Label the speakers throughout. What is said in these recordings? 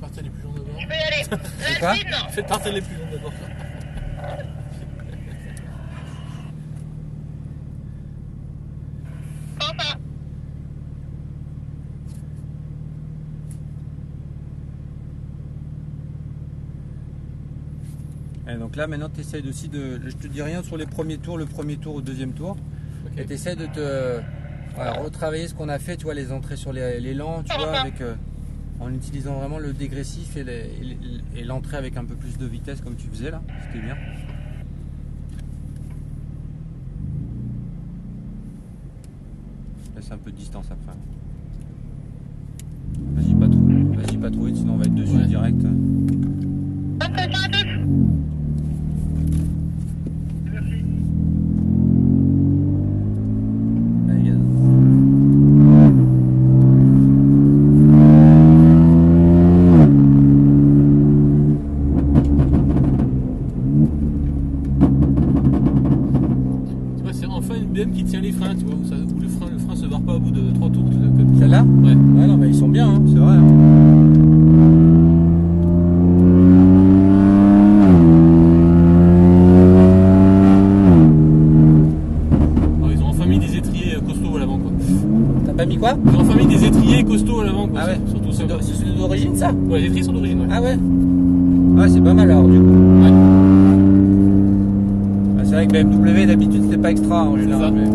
Speaker 1: partir les plus longs d'abord.
Speaker 2: Je peux y aller.
Speaker 3: C'est quoi?
Speaker 1: Faites partir les plus longs d'abord.
Speaker 2: Prends ça.
Speaker 3: Et donc là maintenant tu essayes aussi de. Je te dis rien sur les premiers tours, le premier tour ou le deuxième tour.
Speaker 1: Ok.
Speaker 3: Et tu essaies de te retravailler ce qu'on a fait, tu vois, les entrées sur les lents, tu vois, avec, en utilisant vraiment le dégressif et l'entrée avec un peu plus de vitesse comme tu faisais là, c'était bien. Laisse un peu de distance après. Vas-y pas trop vite, sinon on va être dessus
Speaker 1: Ouais.
Speaker 3: direct.
Speaker 2: Attention à tous.
Speaker 3: Allez, gaz.
Speaker 1: Tu vois, c'est enfin une BM qui tient les freins, tu vois, où le frein se barre pas au bout de 3 tours. Comme...
Speaker 3: Celle-là?
Speaker 1: Ouais.
Speaker 3: Ouais, non, bah ils sont bien, hein, c'est vrai. Hein.
Speaker 1: Alors, ils ont enfin mis des étriers costauds à l'avant, quoi.
Speaker 3: T'as pas mis quoi?
Speaker 1: Ils ont enfin mis des étriers costauds à l'avant, quoi.
Speaker 3: Ah ouais.
Speaker 1: Surtout ça.
Speaker 3: C'est d'origine ça?
Speaker 1: Ouais, les étriers sont d'origine, ouais.
Speaker 3: Ah ouais? Ouais, c'est pas mal alors du coup.
Speaker 1: Ouais.
Speaker 3: Ah, c'est vrai que BMW d'habitude c'était pas extra en
Speaker 1: C'est
Speaker 3: général.
Speaker 1: ça.
Speaker 3: Mais...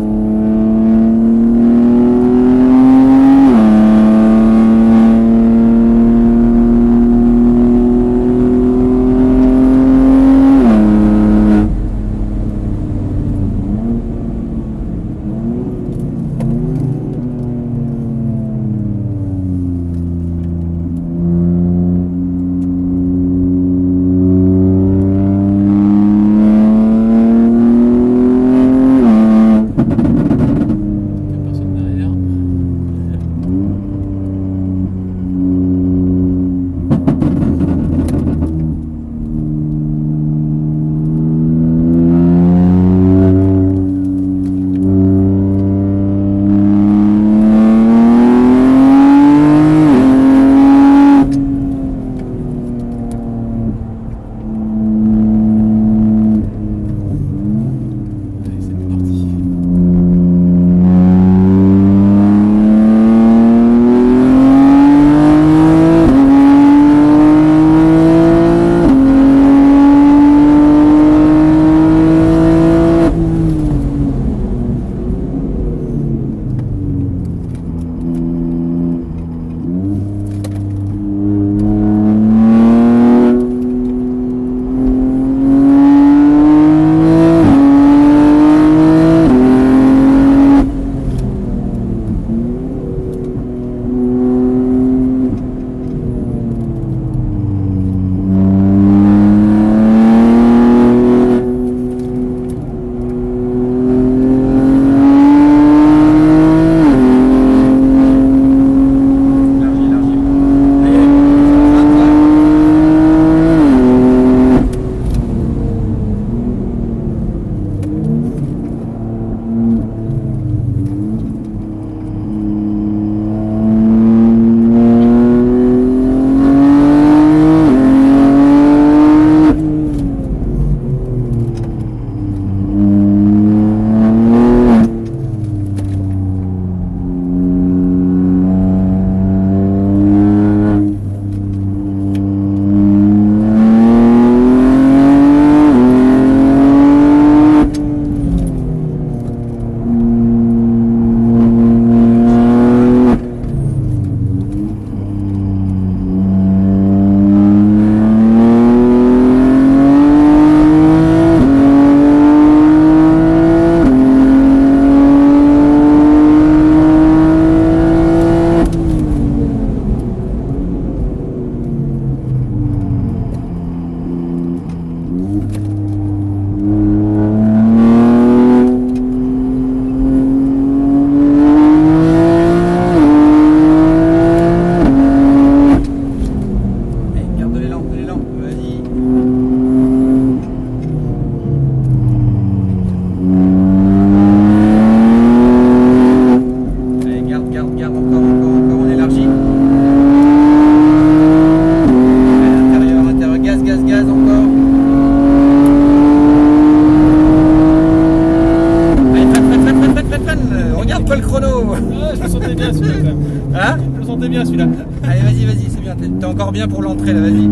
Speaker 3: Hein?
Speaker 1: Je le sentais bien celui-là.
Speaker 3: Allez, vas-y, c'est bien. T'es encore bien pour l'entrée là, vas-y.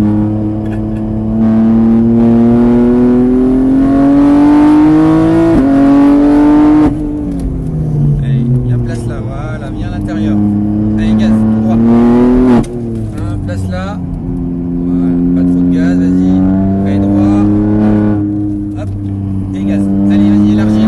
Speaker 3: Allez, bien place là, voilà, viens à l'intérieur. Allez, gaz, tout droit. Hein, place là. Voilà, pas trop de gaz, vas-y. Allez, droit. Hop, et gaz. Allez, vas-y, élargis.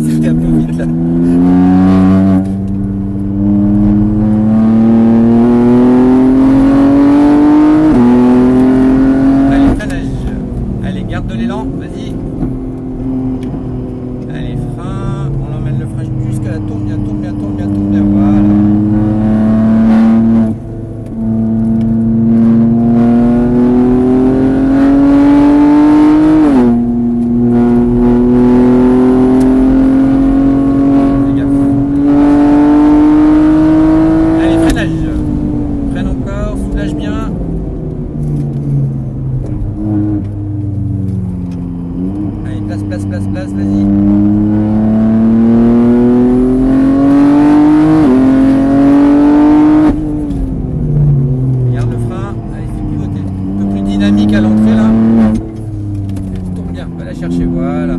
Speaker 3: C'était un peu vite là. Allez, freinage. Allez, garde de l'élan, vas-y. Allez, frein. On emmène le frein jusqu'à la tourne bien. Voilà. Place, vas-y. Regarde le frein, allez, fais pivoter. Un peu plus dynamique à l'entrée là. Tourne bien, va la chercher, voilà.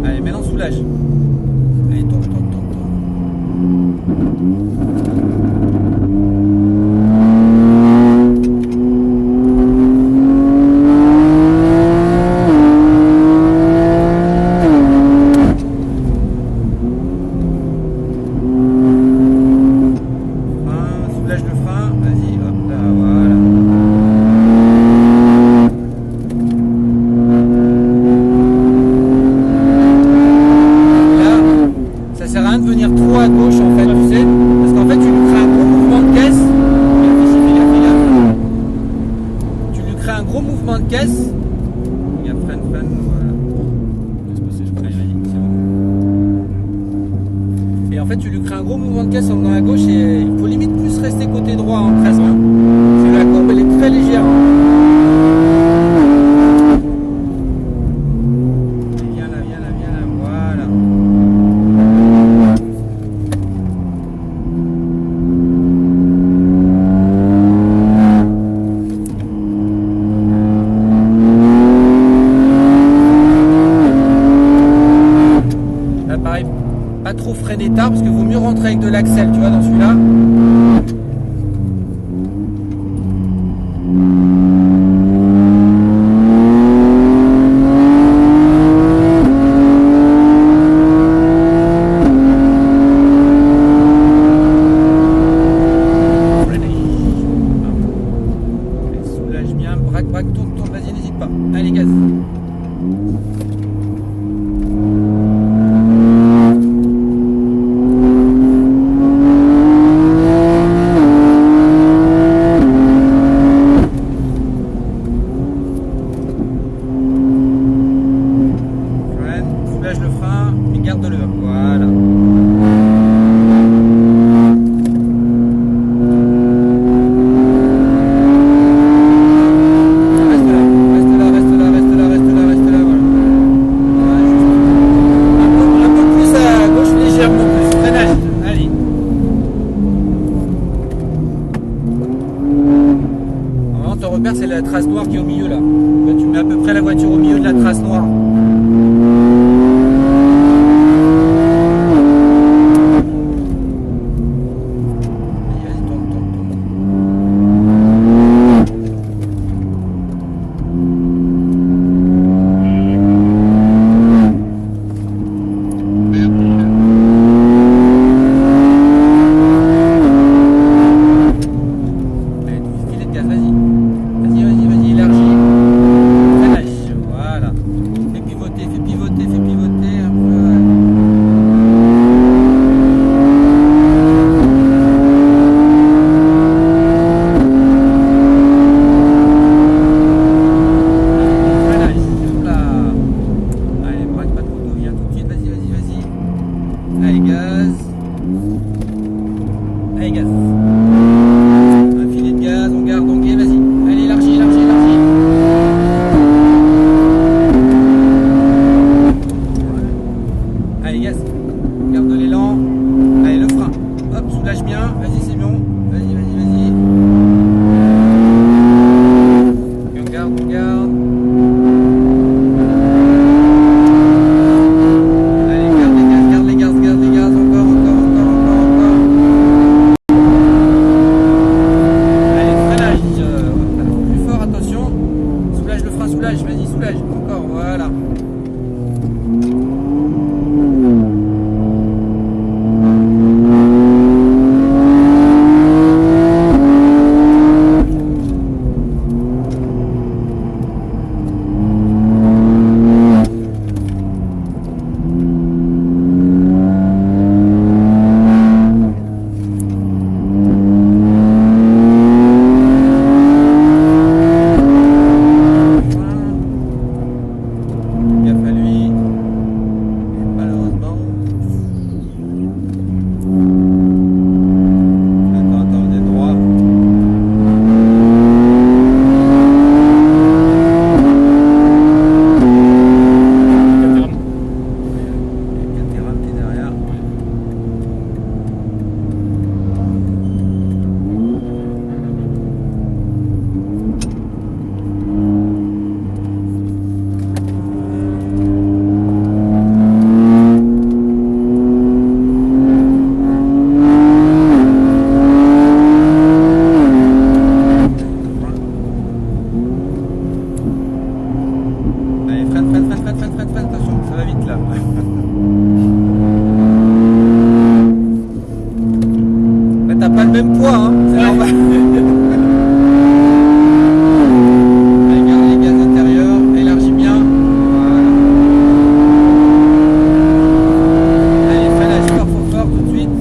Speaker 3: Allez, tourne. Soulage le frein, vas-y, hop là, voilà. Ça sert à rien de venir trop à gauche en fait, tu sais, parce qu'en fait tu lui crées un gros mouvement de caisse. Fais gaffe. Tu lui crées un gros mouvement de caisse. Regarde, freine, voilà. Et en fait tu lui crées un gros mouvement de caisse en venant à gauche et il faut limite plus rester côté droit en 13 hein. C'est la courbe, elle est très légère. Viens là, voilà. Pareil, pas trop freiner tard parce qu'il vaut mieux rentrer avec de l'axel, tu vois, dans celui-là. Soulage bien, braque, tourne, vas-y, n'hésite pas. Allez, gaz. Soulage le frein, mais garde-le. Voilà. Reste là, voilà. Un peu plus à gauche, légèrement plus. Freinage, allez. Normalement, ton repère, c'est la trace noire qui est au milieu là. Tu mets à peu près la voiture au milieu de la trace noire. gaz. Allez, gaz. Un filet de gaz, on garde, ok, vas-y. Allez, élargis, élargis, élargis. Allez, gaz. Garde de l'élan. Allez, le frein. Hop, soulage bien. Vas-y, c'est bon. Vas-y, vas-y, vas-y. Et on garde, on garde. Allez, garde les gaz, garde les gaz, garde les gaz. Encore, encore, encore, encore, encore. Allez, freinage. Plus fort, attention. Soulage le frein, soulage. Vas-y, soulage. Encore, voilà. Gaffe à lui. Et malheureusement. Attends, attends, on est droit. Il y a Caterham qui est derrière. Allez, freine, freine, freine, freine, freine, freine, freine, attention, ça va vite là. Là, t'as pas le même poids, hein, c'est normal. Allez, garde les gaz intérieurs, élargis bien. Voilà. Allez, freinage fort, fort, fort, tout de suite.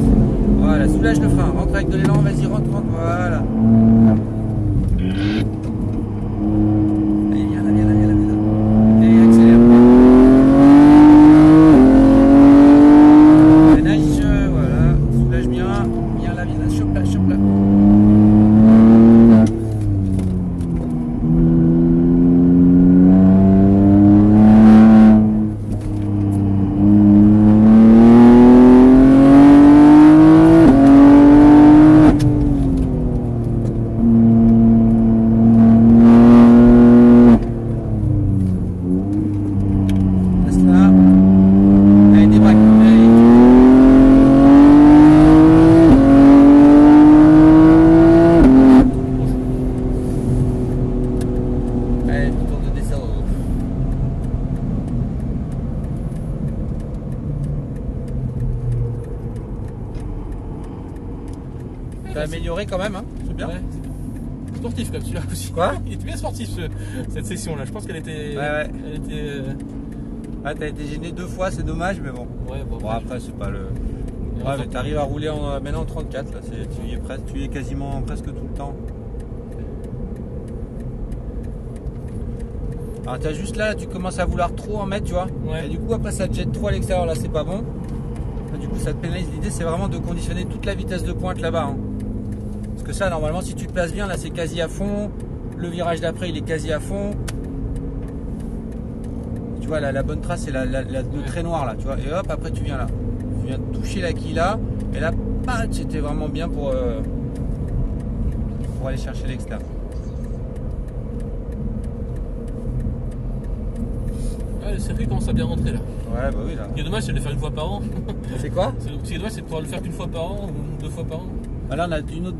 Speaker 3: Voilà, soulage le frein, rentre avec de l'élan, vas-y, rentre, rentre, voilà. Allez, viens là, viens là, viens là, viens là. Allez, accélère. Freinage, voilà, soulage bien. Viens là, chope là, chope là. Reste là. Allez, débraque. Allez. Allez, tour de descendre. T'as amélioré quand même, hein? C'est bien.
Speaker 1: Ouais. Sportif comme celui-là aussi.
Speaker 3: Quoi?
Speaker 1: Il était bien sportif cette session là. Je pense qu'elle était.
Speaker 3: Ouais.
Speaker 1: Elle était.
Speaker 3: Ah, t'as été gêné 2 fois, c'est dommage, mais bon.
Speaker 1: Ouais,
Speaker 3: Bon, après, c'est pas le. Ouais, mais t'arrives à rouler maintenant en 34, là, tu y es quasiment presque tout le temps. Alors, t'as juste là, tu commences à vouloir trop en mettre, tu vois.
Speaker 1: Ouais.
Speaker 3: Et du coup, après, ça te jette trop à l'extérieur, là, c'est pas bon. Du coup, ça te pénalise. L'idée, c'est vraiment de conditionner toute la vitesse de pointe là-bas. Hein. Parce que ça, normalement, si tu te places bien, là, c'est quasi à fond. Le virage d'après, il est quasi à fond. Tu vois, la bonne trace, c'est le trait noir, là, tu vois. Et hop, après, tu viens là. Tu viens toucher la quille là. Et là, c'était vraiment bien pour aller chercher l'extérieur.
Speaker 1: Ah, le circuit commence à bien rentrer là.
Speaker 3: Ouais, bah oui, là.
Speaker 1: Ce qui est dommage, c'est de le faire une fois par an.
Speaker 3: C'est quoi?
Speaker 1: Ce qui est dommage, c'est de pouvoir le faire qu'une fois par an ou 2 fois par an.
Speaker 3: Bah là, on a une autre